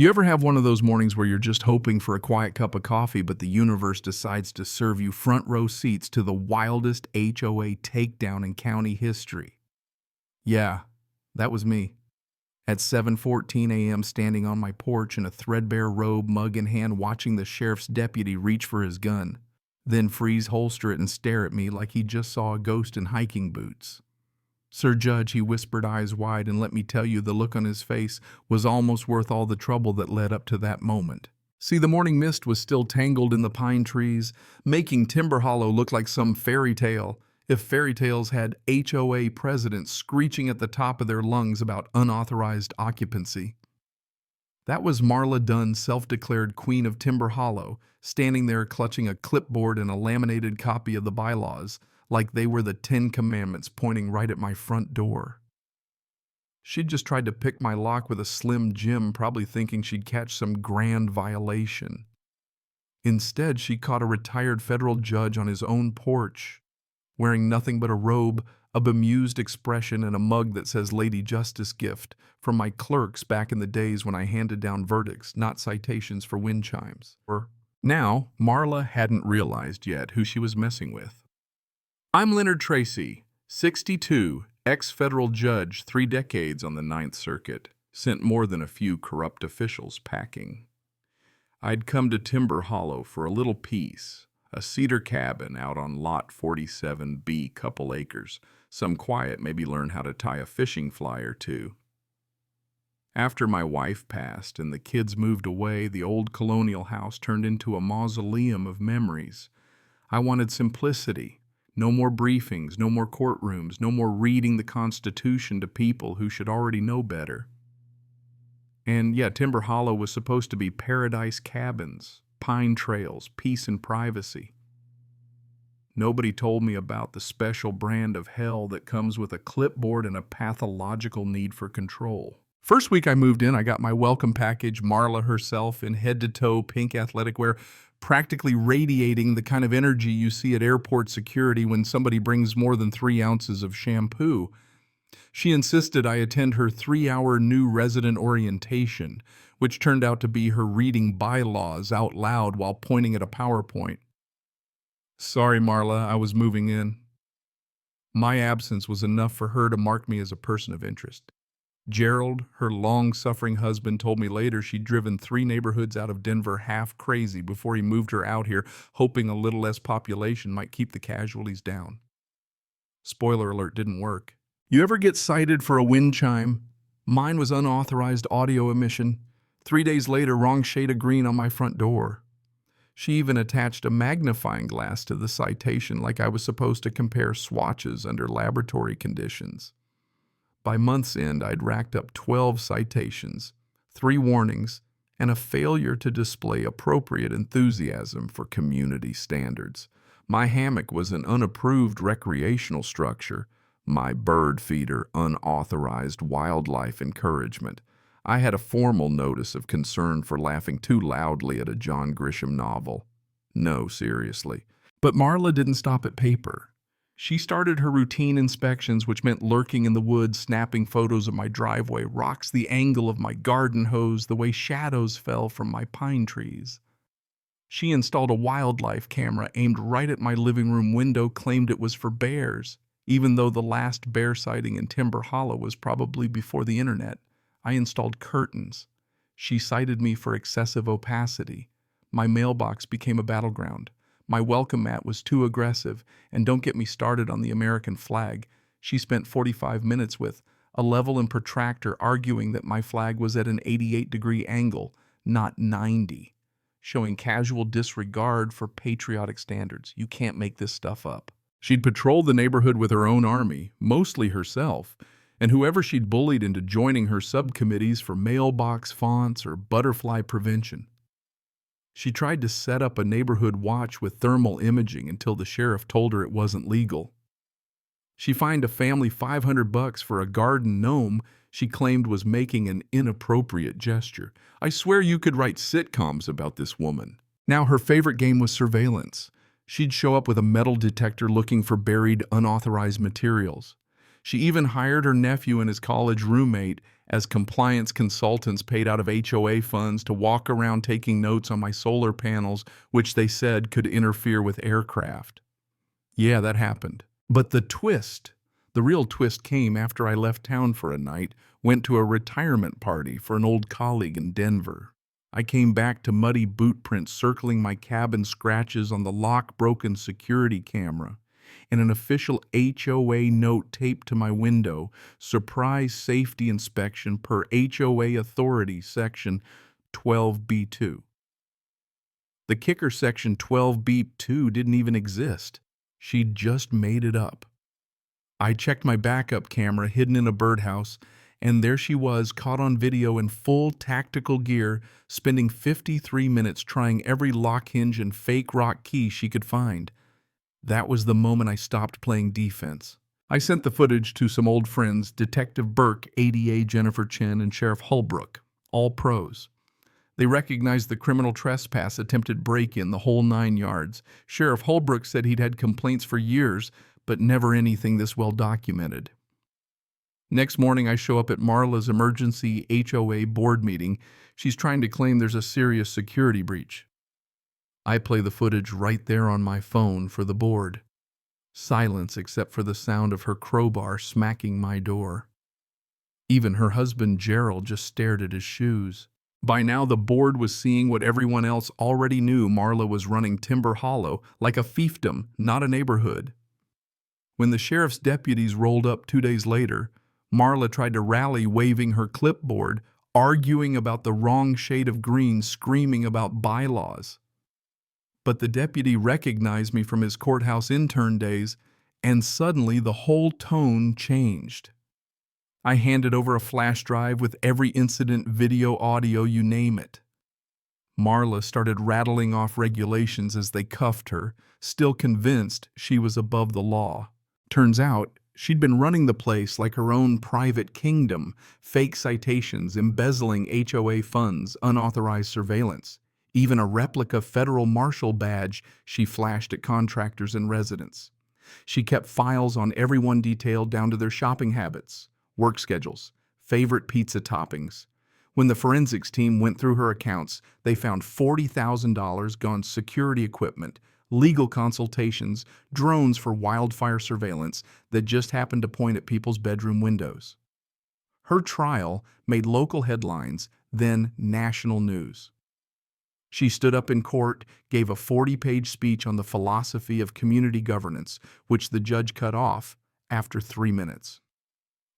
You ever have one of those mornings where you're just hoping for a quiet cup of coffee, but the universe decides to serve you front row seats to the wildest HOA takedown in county history? Yeah, that was me. At 7:14 a.m., standing on my porch in a threadbare robe, mug in hand, watching the sheriff's deputy reach for his gun, then freeze, holster it, and stare at me like he just saw a ghost in hiking boots. "Sir Judge," he whispered, eyes wide, and let me tell you, the look on his face was almost worth all the trouble that led up to that moment. See, the morning mist was still tangled in the pine trees, making Timber Hollow look like some fairy tale, if fairy tales had HOA presidents screeching at the top of their lungs about unauthorized occupancy. That was Marla Dunn, self-declared Queen of Timber Hollow, standing there clutching a clipboard and a laminated copy of the bylaws, like they were the 10 Commandments pointing right at my front door. She'd just tried to pick my lock with a Slim Jim, probably thinking she'd catch some grand violation. Instead, she caught a retired federal judge on his own porch, wearing nothing but a robe, a bemused expression, and a mug that says Lady Justice Gift from my clerks back in the days when I handed down verdicts, not citations for wind chimes. Now, Marla hadn't realized yet who she was messing with. I'm Leonard Tracy, 62, ex-federal judge, 3 decades on the Ninth Circuit, sent more than a few corrupt officials packing. I'd come to Timber Hollow for a little peace, a cedar cabin out on Lot 47B, couple acres, some quiet, maybe learn how to tie a fishing fly or two. After my wife passed and the kids moved away, the old colonial house turned into a mausoleum of memories. I wanted simplicity. No more briefings, no more courtrooms, no more reading the Constitution to people who should already know better. And yeah, Timber Hollow was supposed to be paradise cabins, pine trails, peace and privacy. Nobody told me about the special brand of hell that comes with a clipboard and a pathological need for control. First week I moved in, I got my welcome package, Marla herself in head-to-toe pink athletic wear, practically radiating the kind of energy you see at airport security when somebody brings more than 3 ounces of shampoo. She insisted I attend her 3-hour new resident orientation, which turned out to be her reading bylaws out loud while pointing at a PowerPoint. Sorry, Marla, I was moving in. My absence was enough for her to mark me as a person of interest. Gerald, her long-suffering husband, told me later she'd driven 3 neighborhoods out of Denver half crazy before he moved her out here, hoping a little less population might keep the casualties down. Spoiler alert, didn't work. You ever get cited for a wind chime? Mine was unauthorized audio emission. 3 days later, wrong shade of green on my front door. She even attached a magnifying glass to the citation like I was supposed to compare swatches under laboratory conditions. By month's end, I'd racked up 12 citations, 3 warnings, and a failure to display appropriate enthusiasm for community standards. My hammock was an unapproved recreational structure, my bird feeder unauthorized wildlife encouragement. I had a formal notice of concern for laughing too loudly at a John Grisham novel. No, seriously. But Marla didn't stop at paper. She started her routine inspections, which meant lurking in the woods, snapping photos of my driveway, rocks, the angle of my garden hose, the way shadows fell from my pine trees. She installed a wildlife camera aimed right at my living room window, claimed it was for bears, even though the last bear sighting in Timber Hollow was probably before the internet. I installed curtains. She cited me for excessive opacity. My mailbox became a battleground. My welcome mat was too aggressive, and don't get me started on the American flag. She spent 45 minutes with a level and protractor arguing that my flag was at an 88-degree angle, not 90, showing casual disregard for patriotic standards. You can't make this stuff up. She'd patrolled the neighborhood with her own army, mostly herself, and whoever she'd bullied into joining her subcommittees for mailbox fonts or butterfly prevention. She tried to set up a neighborhood watch with thermal imaging until the sheriff told her it wasn't legal. She fined a family $500 for a garden gnome she claimed was making an inappropriate gesture. I swear you could write sitcoms about this woman. Now her favorite game was surveillance. She'd show up with a metal detector looking for buried, unauthorized materials. She even hired her nephew and his college roommate as compliance consultants paid out of HOA funds to walk around taking notes on my solar panels, which they said could interfere with aircraft. Yeah, that happened. But the real twist came after I left town for a night, went to a retirement party for an old colleague in Denver. I came back to muddy boot prints circling my cabin, scratches on the lock-broken security camera, and an official HOA note taped to my window, surprise safety inspection per HOA authority section 12B2. The kicker, section 12B2 didn't even exist. She'd just made it up. I checked my backup camera hidden in a birdhouse, and there she was, caught on video in full tactical gear, spending 53 minutes trying every lock hinge and fake rock key she could find. That was the moment I stopped playing defense. I sent the footage to some old friends, Detective Burke, ADA Jennifer Chin, and Sheriff Holbrook, all pros. They recognized the criminal trespass, attempted break-in, the whole 9 yards. Sheriff Holbrook said he'd had complaints for years, but never anything this well documented. Next morning, I show up at Marla's emergency HOA board meeting. She's trying to claim there's a serious security breach. I play the footage right there on my phone for the board. Silence except for the sound of her crowbar smacking my door. Even her husband Gerald just stared at his shoes. By now, the board was seeing what everyone else already knew. Marla was running Timber Hollow like a fiefdom, not a neighborhood. When the sheriff's deputies rolled up 2 days later, Marla tried to rally, waving her clipboard, arguing about the wrong shade of green, screaming about bylaws. But the deputy recognized me from his courthouse intern days, and suddenly the whole tone changed. I handed over a flash drive with every incident, video, audio, you name it. Marla started rattling off regulations as they cuffed her, still convinced she was above the law. Turns out, she'd been running the place like her own private kingdom, fake citations, embezzling HOA funds, unauthorized surveillance. Even a replica federal marshal badge she flashed at contractors and residents. She kept files on everyone, detailed down to their shopping habits, work schedules, favorite pizza toppings. When the forensics team went through her accounts, they found $40,000 gone security equipment, legal consultations, drones for wildfire surveillance that just happened to point at people's bedroom windows. Her trial made local headlines, then national news. She stood up in court, gave a 40-page speech on the philosophy of community governance, which the judge cut off after 3 minutes.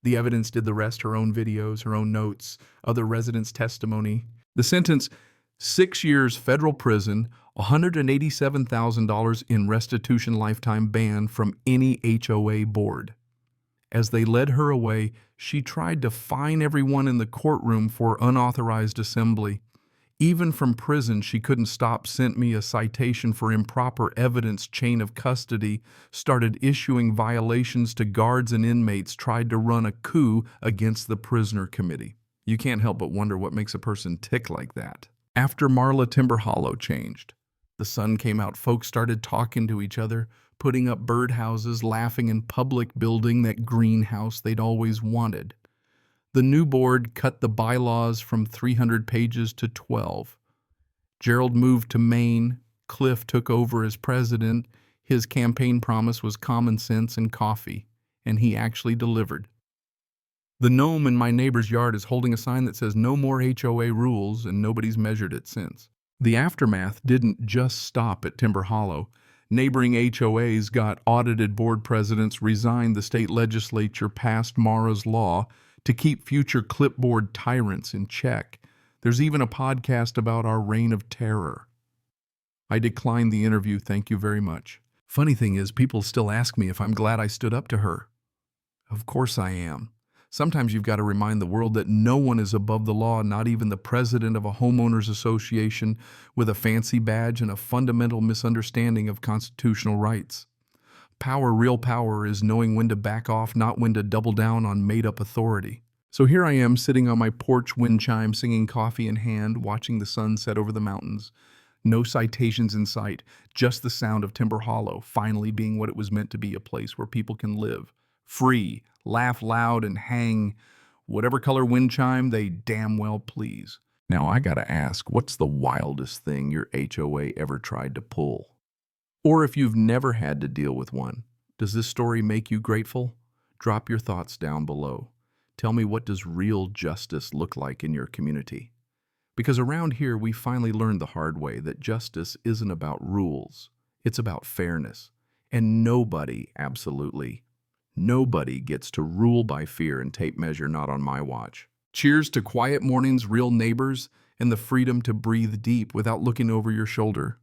The evidence did the rest: her own videos, her own notes, other residents' testimony. The sentence: 6 years federal prison, $187,000 in restitution, lifetime ban from any HOA board. As they led her away, she tried to fine everyone in the courtroom for unauthorized assembly. Even from prison, she couldn't stop, sent me a citation for improper evidence, chain of custody, started issuing violations to guards and inmates, tried to run a coup against the prisoner committee. You can't help but wonder what makes a person tick like that. After Marla, Timber Hollow changed. The sun came out, folks started talking to each other, putting up birdhouses, laughing in public, building that greenhouse they'd always wanted. The new board cut the bylaws from 300 pages to 12. Gerald moved to Maine. Cliff took over as president. His campaign promise was common sense and coffee, and he actually delivered. The gnome in my neighbor's yard is holding a sign that says no more HOA rules, and nobody's measured it since. The aftermath didn't just stop at Timber Hollow. Neighboring HOAs got audited, board presidents resigned, the state legislature passed Mara's law to keep future clipboard tyrants in check. There's even a podcast about our reign of terror. I declined the interview, thank you very much. Funny thing is, people still ask me if I'm glad I stood up to her. Of course I am. Sometimes you've got to remind the world that no one is above the law, not even the president of a homeowners association with a fancy badge and a fundamental misunderstanding of constitutional rights. Power, real power, is knowing when to back off, not when to double down on made-up authority. So here I am, sitting on my porch, wind chime, singing, coffee in hand, watching the sun set over the mountains. No citations in sight, just the sound of Timber Hollow finally being what it was meant to be, a place where people can live. Free, laugh loud, and hang whatever color wind chime they damn well please. Now I gotta ask, what's the wildest thing your HOA ever tried to pull? Or if you've never had to deal with one, does this story make you grateful? Drop your thoughts down below. Tell me, what does real justice look like in your community? Because around here, we finally learned the hard way that justice isn't about rules. It's about fairness. And nobody, absolutely nobody, gets to rule by fear and tape measure, not on my watch. Cheers to quiet mornings, real neighbors, and the freedom to breathe deep without looking over your shoulder.